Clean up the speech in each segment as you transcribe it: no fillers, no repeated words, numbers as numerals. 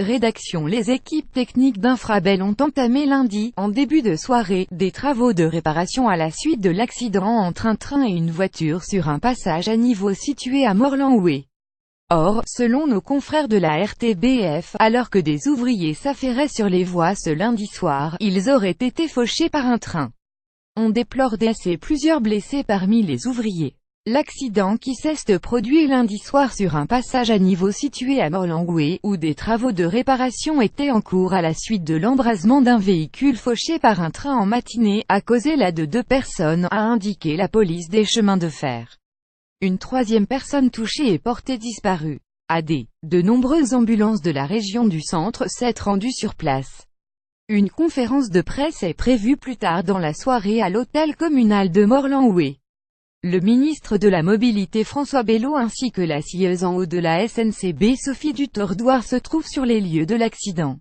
Rédaction. Les équipes techniques d'Infrabel ont entamé lundi, en début de soirée, des travaux de réparation à la suite de l'accident entre un train et une voiture sur un passage à niveau situé à Morlan-Oué. Or, selon nos confrères de la RTBF, alors que des ouvriers s'affairaient sur les voies ce lundi soir, ils auraient été fauchés par un train. On déplore plusieurs blessés parmi les ouvriers. L'accident qui s'est produit lundi soir sur un passage à niveau situé à Morlan-Oué, où des travaux de réparation étaient en cours à la suite de l'embrasement d'un véhicule fauché par un train en matinée, a causé la de 2 personnes, a indiqué la police des chemins de fer. Une troisième personne touchée est portée disparue. De nombreuses ambulances de la région du centre s'est rendues sur place. Une conférence de presse est prévue plus tard dans la soirée à l'hôtel communal de Morlan-Oué. Le ministre de la Mobilité François Bello ainsi que la scieuse en haut de la SNCB Sophie Dutordoir se trouvent sur les lieux de l'accident.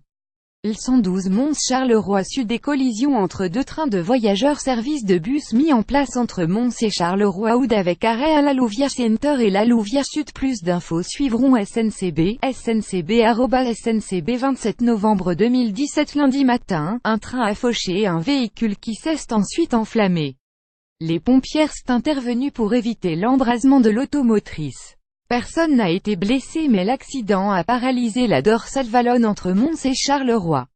Le 112 Mons-Charleroi Sud. Des collisions entre 2 trains de voyageurs. Service de bus mis en place entre Mons et Charleroi Oude avec arrêt à la Louvière Center et la Louvière Sud. Plus d'infos suivront. SNCB, SNCB 27 novembre 2017. Lundi matin, un train a fauché un véhicule qui s'est ensuite enflammé. Les pompiers sont intervenus pour éviter l'embrasement de l'automotrice. Personne n'a été blessé mais l'accident a paralysé la dorsale wallonne entre Mons et Charleroi.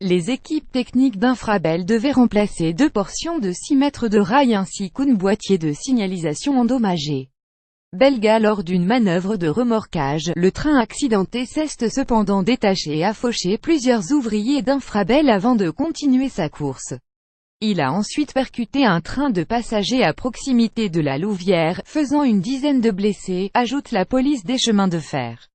Les équipes techniques d'Infrabel devaient remplacer 2 portions de 6 mètres de rail ainsi qu'un boîtier de signalisation endommagé. Belga. Lors d'une manœuvre de remorquage, le train accidenté s'est cependant détaché et a fauché plusieurs ouvriers d'Infrabel avant de continuer sa course. Il a ensuite percuté un train de passagers à proximité de la Louvière, faisant une dizaine de blessés, ajoute la police des chemins de fer.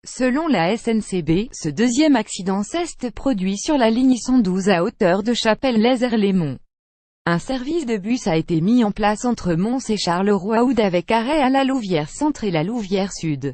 Selon la SNCB, ce deuxième accident s'est produit sur la ligne 112 à hauteur de Chapelle-lès-Erlémont. Un service de bus a été mis en place entre Mons et Charleroi Oude avec arrêt à la Louvière Centre et la Louvière Sud.